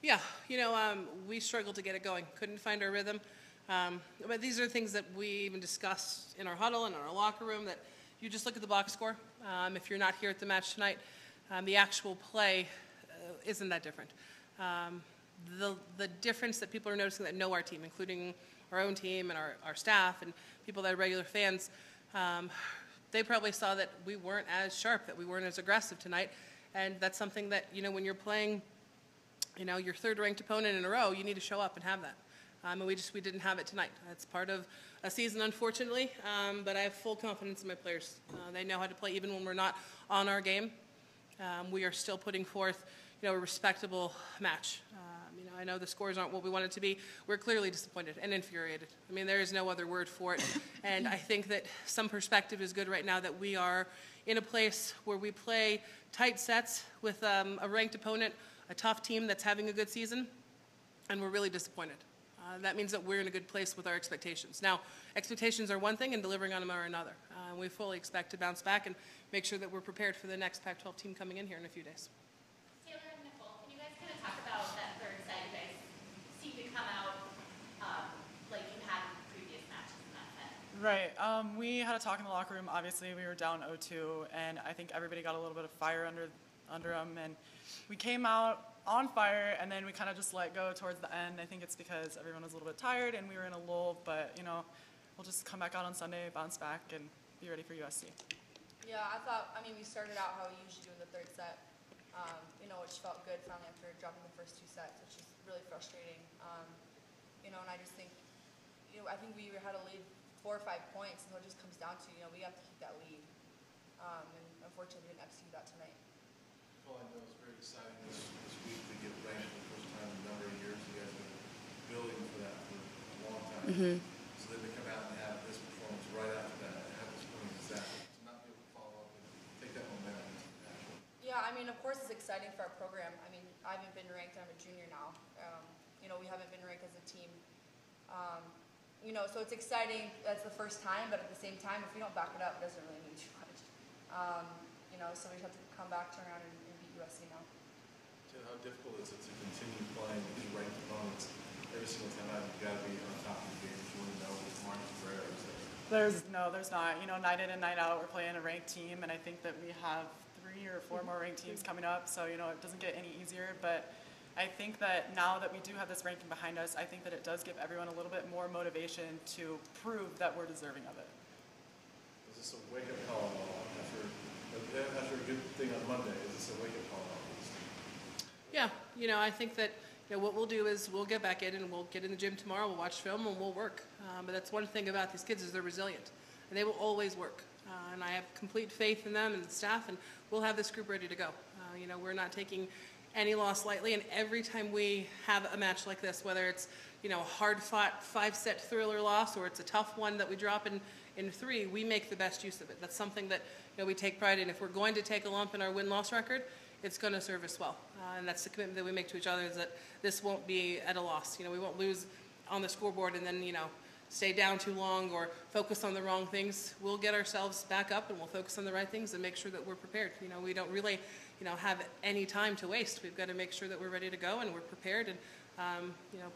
Yeah, we struggled to get it going. Couldn't find our rhythm. But these are things that we even discussed in our huddle and in our locker room, that you just look at the box score. If you're not here at the match tonight, the actual play isn't that different. The difference that people are noticing that know our team, including our own team and our staff and people that are regular fans, they probably saw that we weren't as sharp, that we weren't as aggressive tonight. And that's something that, when you're playing your third-ranked opponent in a row, you need to show up and have that. And we didn't have it tonight. It's part of a season, unfortunately, but I have full confidence in my players. They know how to play even when we're not on our game. We are still putting forth, a respectable match. I know the scores aren't what we want it to be. We're clearly disappointed and infuriated. There is no other word for it. And I think that some perspective is good right now, that we are in a place where we play tight sets with a ranked opponent, a tough team that's having a good season, and we're really disappointed. That means that we're in a good place with our expectations. Now, expectations are one thing and delivering on them are another. We fully expect to bounce back and make sure that we're prepared for the next Pac-12 team coming in here in a few days. Taylor and Nicole, can you guys kind of talk about that third set? You guys seem to come out like you had in previous matches in that set. Right. We had a talk in the locker room. Obviously, we were down 0-2, and I think everybody got a little bit of fire under them, and we came out on fire, and then we kind of just let go towards the end. I think it's because everyone was a little bit tired and we were in a lull, but we'll just come back out on Sunday, bounce back, and be ready for USC. Yeah, we started out how we usually do in the third set, which felt good finally after dropping the first two sets, which is really frustrating. And I just think, I think we had a lead 4 or 5 points, and so it just comes down to, we have to keep that lead. And unfortunately, we didn't execute that tonight. Well, I know it's very exciting this week to get ranked for the first time in a number of years. You guys have been building for that for a long time. Mm-hmm. So then to come out and have this performance right after that, and have this winning disaster, to not be able to follow up and take that momentum. Yeah, of course it's exciting for our program. I haven't been ranked. I'm a junior now. We haven't been ranked as a team. So it's exciting. That's the first time, but at the same time, if we don't back it up, it doesn't really mean too much. So we have to come back, turn around, and beat USC now. How difficult is it to continue playing these ranked opponents every single time out? You've got to be on top of the game if you want to know what margins for error is there. There's not. Night in and night out, we're playing a ranked team, and I think that we have 3 or 4 more ranked teams coming up, so it doesn't get any easier. But I think that now that we do have this ranking behind us, I think that it does give everyone a little bit more motivation to prove that we're deserving of it. Is this a wake-up call after a good thing on Monday? Is this a wake-up call? Yeah, I think that what we'll do is we'll get back in and we'll get in the gym tomorrow, we'll watch film, and we'll work. But that's one thing about these kids, is they're resilient, and they will always work. And I have complete faith in them and the staff, and we'll have this group ready to go. We're not taking any loss lightly, and every time we have a match like this, whether it's a hard-fought 5-set thriller loss or it's a tough one that we drop in 3, we make the best use of it. That's something that we take pride in. If we're going to take a lump in our win-loss record, it's going to serve us well. And that's the commitment that we make to each other, is that this won't be at a loss. We won't lose on the scoreboard and then, stay down too long or focus on the wrong things. We'll get ourselves back up and we'll focus on the right things and make sure that we're prepared. We don't really, have any time to waste. We've got to make sure that we're ready to go and we're prepared and,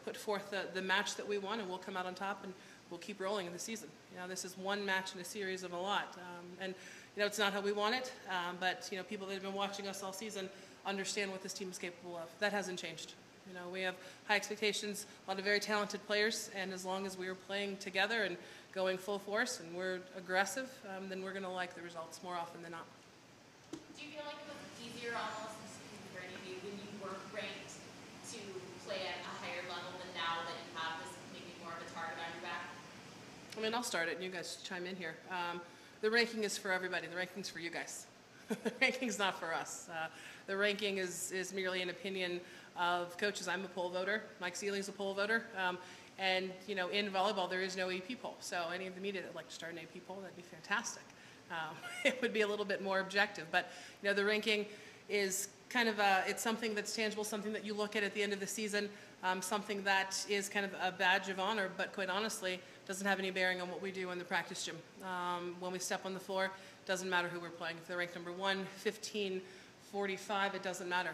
put forth the match that we want, and we'll come out on top and we'll keep rolling in the season. This is one match in a series of a lot. And it's not how we want it, but people that have been watching us all season understand what this team is capable of. That hasn't changed. We have high expectations, a lot of very talented players, and as long as we are playing together and going full force and we're aggressive, then we're going to like the results more often than not. Do you feel like it was easier almost when you were ranked to play at a higher level than now that you have this maybe more of a target on your back? I'll start it and you guys chime in here. The ranking is for everybody. The ranking's for you guys. The ranking's not for us. The ranking is merely an opinion of coaches. I'm a poll voter. Mike Seeley's a poll voter. And, in volleyball, there is no AP poll. So any of the media that would like to start an AP poll, that'd be fantastic. It would be a little bit more objective. But, the ranking is kind of it's something that's tangible, something that you look at the end of the season, something that is kind of a badge of honor, but quite honestly, doesn't have any bearing on what we do in the practice gym. When we step on the floor, doesn't matter who we're playing. If they're ranked number 1, 15, 45, it doesn't matter.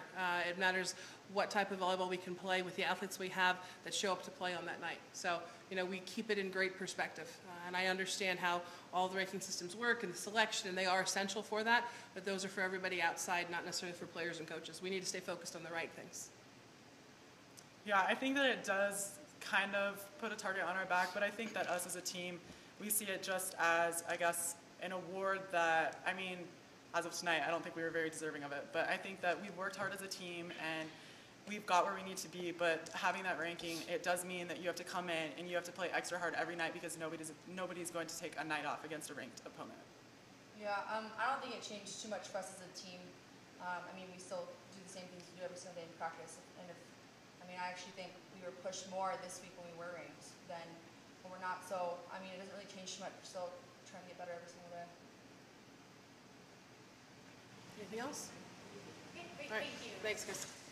It matters what type of volleyball we can play with the athletes we have that show up to play on that night. So, we keep it in great perspective. And I understand how all the ranking systems work and the selection, and they are essential for that, but those are for everybody outside, not necessarily for players and coaches. We need to stay focused on the right things. Yeah, I think that it does kind of put a target on our back, but I think that us as a team, we see it just as, I guess, an award that, as of tonight, I don't think we were very deserving of it, but I think that we've worked hard as a team and we've got where we need to be, but having that ranking, it does mean that you have to come in and you have to play extra hard every night because nobody's going to take a night off against a ranked opponent. Yeah, I don't think it changed too much for us as a team. We still do the same things we do every single day in practice, and I actually think we were pushed more this week when we were ranked than when we're not, so, it doesn't really change too much. We're still trying to get better every single day. Anything else? Okay, great, All right. thank you. Thanks, guys.